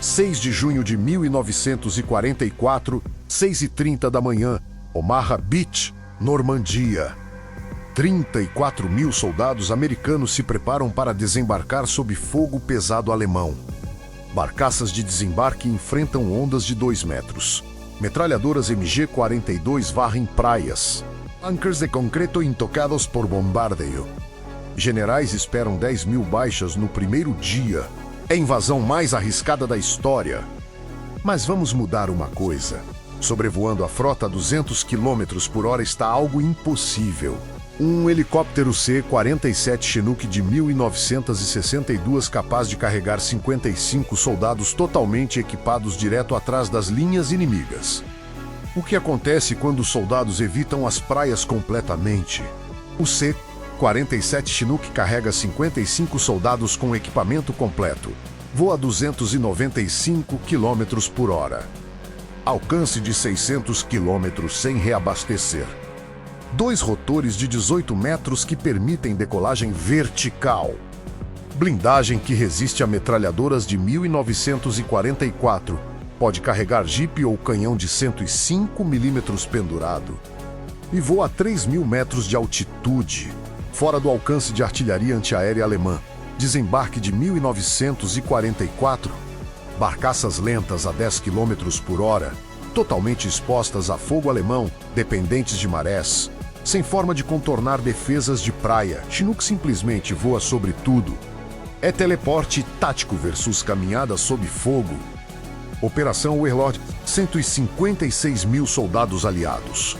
6 de junho de 1944, 6h30 da manhã, Omaha Beach, Normandia. 34 mil soldados americanos se preparam para desembarcar sob fogo pesado alemão. Barcaças de desembarque enfrentam ondas de 2 metros. Metralhadoras MG-42 varrem praias. Bunkers de concreto intocados por bombardeio. Generais esperam 10 mil baixas no primeiro dia. É a invasão mais arriscada da história. Mas vamos mudar uma coisa. Sobrevoando a frota a 200 km por hora está algo impossível. Um helicóptero C-47 Chinook de 1962 capaz de carregar 55 soldados totalmente equipados direto atrás das linhas inimigas. O que acontece quando os soldados evitam as praias completamente? O C-47 Chinook carrega 55 soldados com equipamento completo. Voa a 295 km por hora. Alcance de 600 km sem reabastecer. 2 rotores de 18 metros que permitem decolagem vertical. Blindagem que resiste a metralhadoras de 1944. Pode carregar jipe ou canhão de 105 mm pendurado. E voa a 3.000 metros de altitude, fora do alcance de artilharia antiaérea alemã. Desembarque de 1944. Barcaças lentas a 10 km por hora, totalmente expostas a fogo alemão, dependentes de marés. Sem forma de contornar defesas de praia, Chinook simplesmente voa sobre tudo. É teleporte tático versus caminhada sob fogo. Operação Warlord, 156 mil soldados aliados.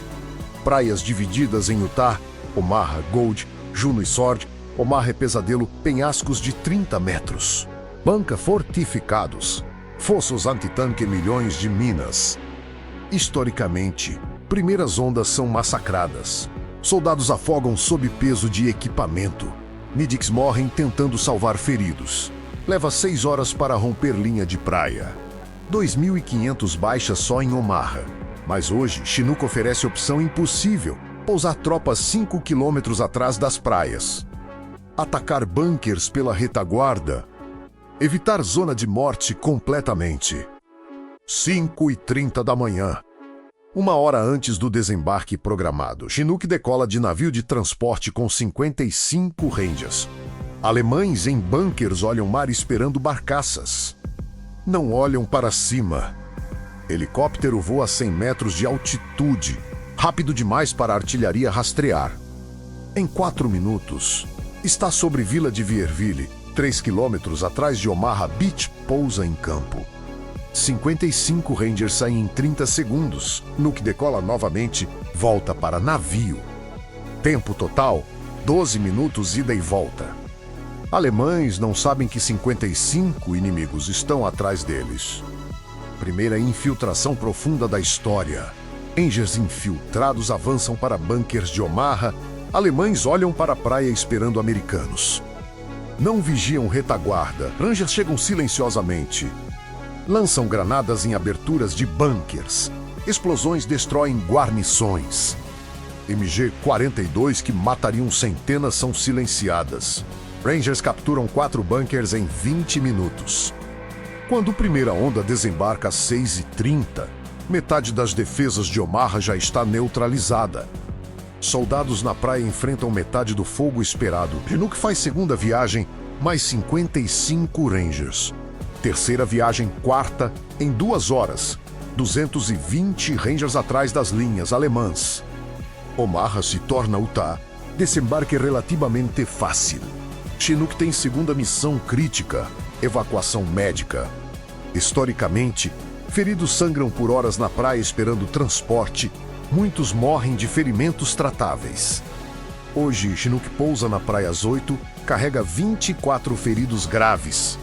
Praias divididas em Utah, Omaha Gold, Juno e Sword, Omaha Pesadelo, penhascos de 30 metros. Bunker fortificados, fossos antitanque milhões de minas. Historicamente, primeiras ondas são massacradas. Soldados afogam sob peso de equipamento. Medics morrem tentando salvar feridos. Leva 6 horas para romper linha de praia. 2.500 baixas só em Omaha. Mas hoje, Chinook oferece opção impossível: pousar tropas 5 km atrás das praias. Atacar bunkers pela retaguarda. Evitar zona de morte completamente. 5h30 da manhã. 1 hora antes do desembarque programado, Chinook decola de navio de transporte com 55 Rangers. Alemães em bunkers olham mar esperando barcaças. Não olham para cima. Helicóptero voa a 100 metros de altitude, rápido demais para a artilharia rastrear. Em 4 minutos, está sobre Vila de Vierville, 3 km atrás de Omaha Beach, pousa em campo. 55 Rangers saem em 30 segundos. Nuke decola novamente, volta para navio. Tempo total, 12 minutos ida e volta. Alemães não sabem que 55 inimigos estão atrás deles. Primeira infiltração profunda da história. Rangers infiltrados avançam para bunkers de Omaha. Alemães olham para a praia esperando americanos. Não vigiam retaguarda. Rangers chegam silenciosamente. Lançam granadas em aberturas de bunkers. Explosões destroem guarnições. MG-42 que matariam centenas são silenciadas. Rangers capturam 4 bunkers em 20 minutos. Quando a primeira onda desembarca às 6h30, metade das defesas de Omaha já está neutralizada. Soldados na praia enfrentam metade do fogo esperado. Chinook faz segunda viagem, mais 55 Rangers. Terceira viagem, quarta, em 2 horas. 220 Rangers atrás das linhas alemãs. Omaha se torna Utah. Desembarque relativamente fácil. Chinook tem segunda missão crítica, evacuação médica. Historicamente, feridos sangram por horas na praia esperando transporte. Muitos morrem de ferimentos tratáveis. Hoje, Chinook pousa na praia às 8, carrega 24 feridos graves.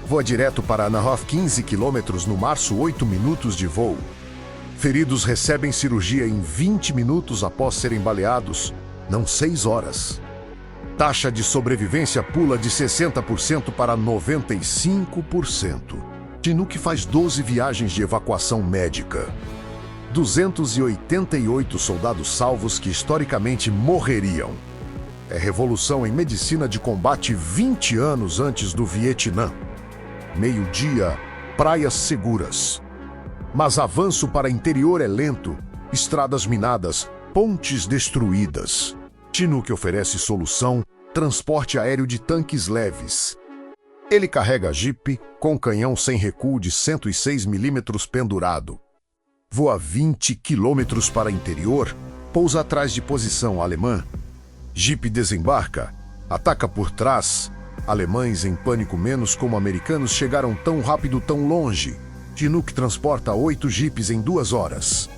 Voa direto para Anaheim, 15 km no março, 8 minutos de voo. Feridos recebem cirurgia em 20 minutos após serem baleados, não 6 horas. Taxa de sobrevivência pula de 60% para 95%. Chinook faz 12 viagens de evacuação médica. 288 soldados salvos que historicamente morreriam. É revolução em medicina de combate 20 anos antes do Vietnã. Meio-dia, praias seguras. Mas avanço para interior é lento, estradas minadas, pontes destruídas. Chinook oferece solução, transporte aéreo de tanques leves. Ele carrega Jeep com canhão sem recuo de 106 mm pendurado. Voa 20 km para interior, pousa atrás de posição alemã. Jeep desembarca, ataca por trás. Alemães em pânico menos como americanos chegaram tão rápido tão longe. Chinook transporta 8 Jeeps em 2 horas.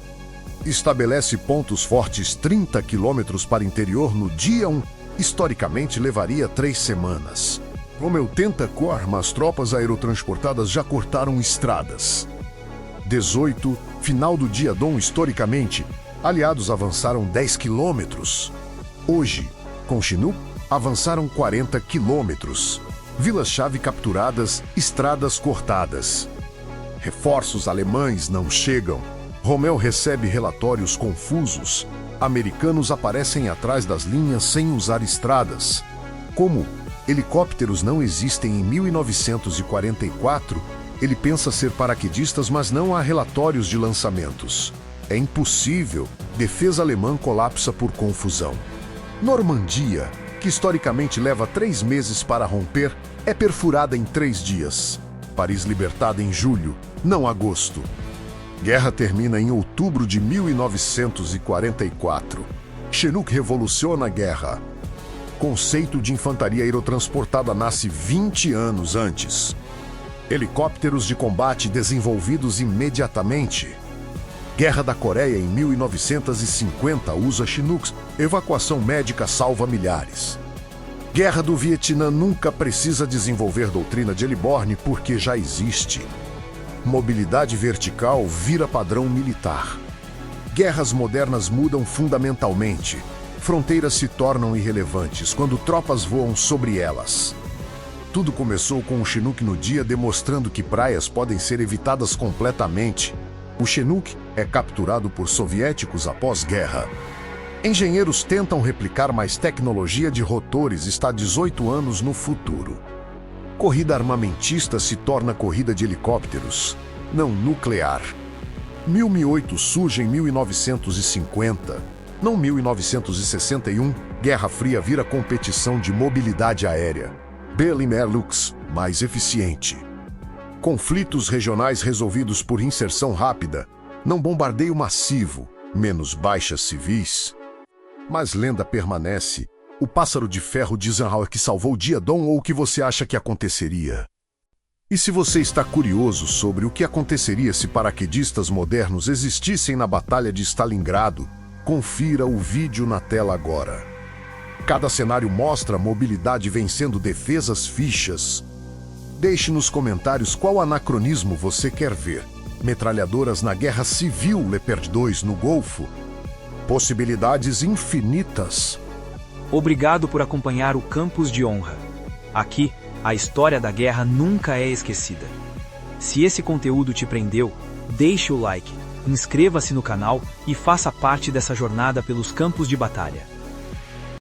Estabelece pontos fortes 30 km para interior no dia 1. Historicamente levaria 3 semanas. Rommel tenta Corps, mas tropas aerotransportadas já cortaram estradas. 18, final do dia D. Historicamente, aliados avançaram 10 quilômetros. Hoje, com Chinook, avançaram 40 quilômetros. Vilas-chave capturadas, estradas cortadas. Reforços alemães não chegam. Rommel recebe relatórios confusos. Americanos aparecem atrás das linhas sem usar estradas. Como helicópteros não existem em 1944, ele pensa ser paraquedistas, mas não há relatórios de lançamentos. É impossível. Defesa alemã colapsa por confusão. Normandia, que historicamente leva 3 meses para romper, é perfurada em 3 dias. Paris libertada em julho, não agosto. Guerra termina em outubro de 1944. Chinook revoluciona a guerra. Conceito de infantaria aerotransportada nasce 20 anos antes. Helicópteros de combate desenvolvidos imediatamente. Guerra da Coreia em 1950 usa Chinooks. Evacuação médica salva milhares. Guerra do Vietnã nunca precisa desenvolver doutrina de Eliborne porque já existe. Mobilidade vertical vira padrão militar. Guerras modernas mudam fundamentalmente. Fronteiras se tornam irrelevantes quando tropas voam sobre elas. Tudo começou com o Chinook no dia, demonstrando que praias podem ser evitadas completamente. O Chinook é capturado por soviéticos após guerra. Engenheiros tentam replicar, mas tecnologia de rotores está 18 anos no futuro. Corrida armamentista se torna corrida de helicópteros, não nuclear. Mi-8 surge em 1950, não 1961. Guerra Fria vira competição de mobilidade aérea. Berlin-Lux, mais eficiente. Conflitos regionais resolvidos por inserção rápida, não bombardeio massivo, menos baixas civis. Mas lenda permanece. O pássaro de ferro de Eisenhower que salvou Diadon, ou o que você acha que aconteceria? E se você está curioso sobre o que aconteceria se paraquedistas modernos existissem na Batalha de Stalingrado, confira o vídeo na tela agora. Cada cenário mostra a mobilidade vencendo defesas fichas. Deixe nos comentários qual anacronismo você quer ver. Metralhadoras na Guerra Civil, Leopard 2 no Golfo. Possibilidades infinitas. Obrigado por acompanhar o Campus de Honra. Aqui, a história da guerra nunca é esquecida. Se esse conteúdo te prendeu, deixe o like, inscreva-se no canal e faça parte dessa jornada pelos campos de batalha.